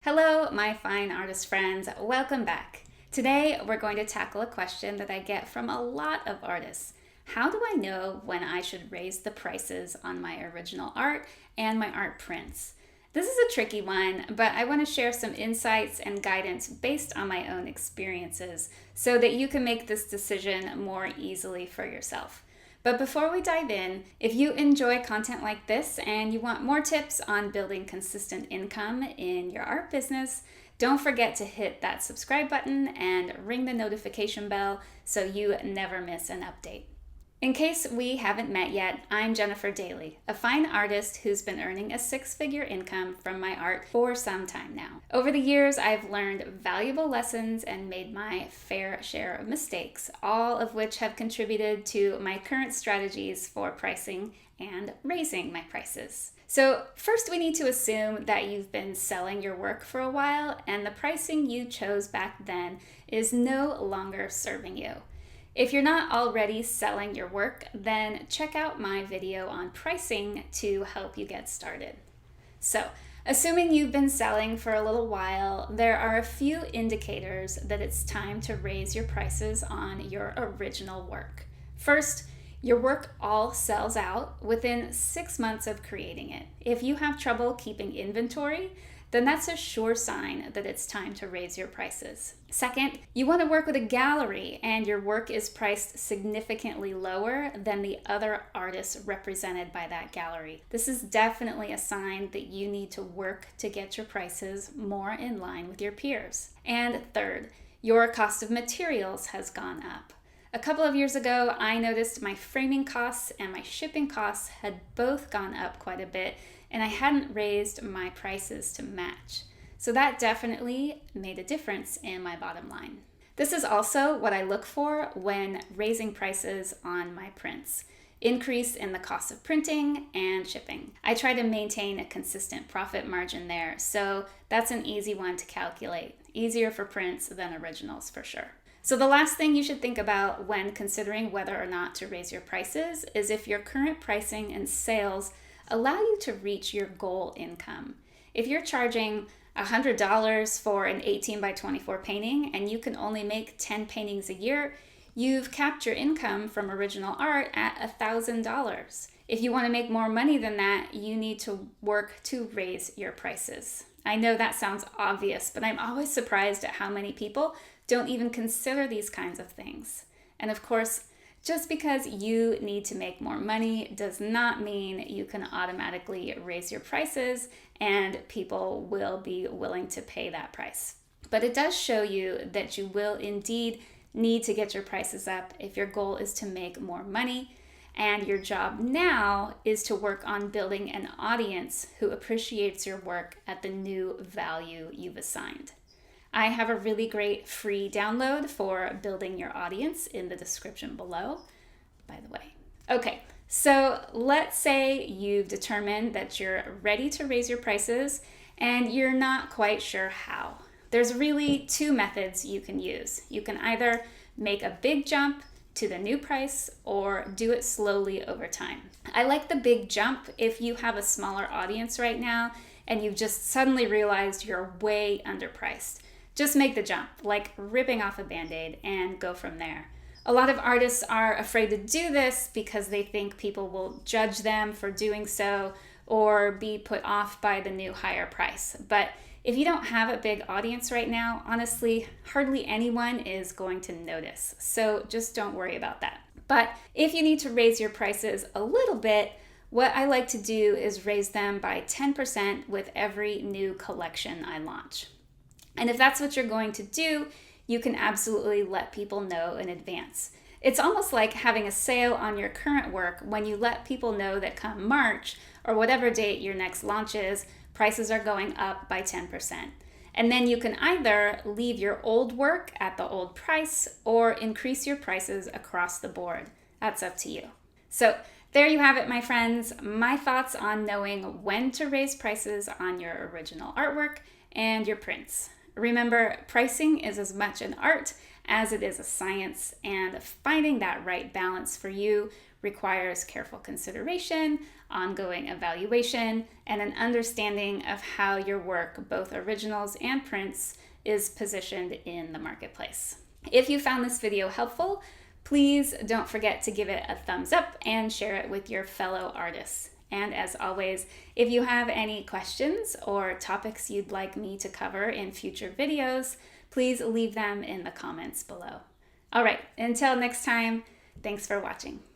Hello, my fine artist friends. Welcome back. Today, we're going to tackle a question that I get from a lot of artists. How do I know when I should raise the prices on my original art and my art prints? This is a tricky one, but I want to share some insights and guidance based on my own experiences so that you can make this decision more easily for yourself. But before we dive in, if you enjoy content like this and you want more tips on building consistent income in your art business, don't forget to hit that subscribe button and ring the notification bell so you never miss an update. In case we haven't met yet, I'm Jennifer Daly, a fine artist who's been earning a six-figure income from my art for some time now. Over the years, I've learned valuable lessons and made my fair share of mistakes, all of which have contributed to my current strategies for pricing and raising my prices. So first we need to assume that you've been selling your work for a while and the pricing you chose back then is no longer serving you. If you're not already selling your work, then check out my video on pricing to help you get started. So, assuming you've been selling for a little while, there are a few indicators that it's time to raise your prices on your original work. First, your work all sells out within 6 months of creating it. If you have trouble keeping inventory, then that's a sure sign that it's time to raise your prices. Second, you want to work with a gallery and your work is priced significantly lower than the other artists represented by that gallery. This is definitely a sign that you need to work to get your prices more in line with your peers. And third, your cost of materials has gone up. A couple of years ago, I noticed my framing costs and my shipping costs had both gone up quite a bit, and I hadn't raised my prices to match. So that definitely made a difference in my bottom line. This is also what I look for when raising prices on my prints. Increase in the cost of printing and shipping. I try to maintain a consistent profit margin there, so that's an easy one to calculate. Easier for prints than originals for sure. So the last thing you should think about when considering whether or not to raise your prices is if your current pricing and sales allow you to reach your goal income. If you're charging $100 for an 18 by 24 painting and you can only make 10 paintings a year, you've capped your income from original art at $1,000. If you want to make more money than that, you need to work to raise your prices. I know that sounds obvious, but I'm always surprised at how many people don't even consider these kinds of things. And of course, just because you need to make more money does not mean you can automatically raise your prices and people will be willing to pay that price. But it does show you that you will indeed need to get your prices up if your goal is to make more money, and your job now is to work on building an audience who appreciates your work at the new value you've assigned. I have a really great free download for building your audience in the description below, by the way. Okay, so let's say you've determined that you're ready to raise your prices and you're not quite sure how. There's really two methods you can use. You can either make a big jump to the new price or do it slowly over time. I like the big jump if you have a smaller audience right now and you've just suddenly realized you're way underpriced. Just make the jump, like ripping off a Band-Aid, and go from there. A lot of artists are afraid to do this because they think people will judge them for doing so or be put off by the new higher price. But if you don't have a big audience right now, honestly, hardly anyone is going to notice. So just don't worry about that. But if you need to raise your prices a little bit, what I like to do is raise them by 10% with every new collection I launch. And if that's what you're going to do, you can absolutely let people know in advance. It's almost like having a sale on your current work when you let people know that come March or whatever date your next launch is, prices are going up by 10%. And then you can either leave your old work at the old price or increase your prices across the board. That's up to you. So there you have it, my friends. My thoughts on knowing when to raise prices on your original artwork and your prints. Remember, pricing is as much an art as it is a science, and finding that right balance for you requires careful consideration, ongoing evaluation, and an understanding of how your work, both originals and prints, is positioned in the marketplace. If you found this video helpful, please don't forget to give it a thumbs up and share it with your fellow artists. And as always, if you have any questions or topics you'd like me to cover in future videos, please leave them in the comments below. All right, until next time, thanks for watching.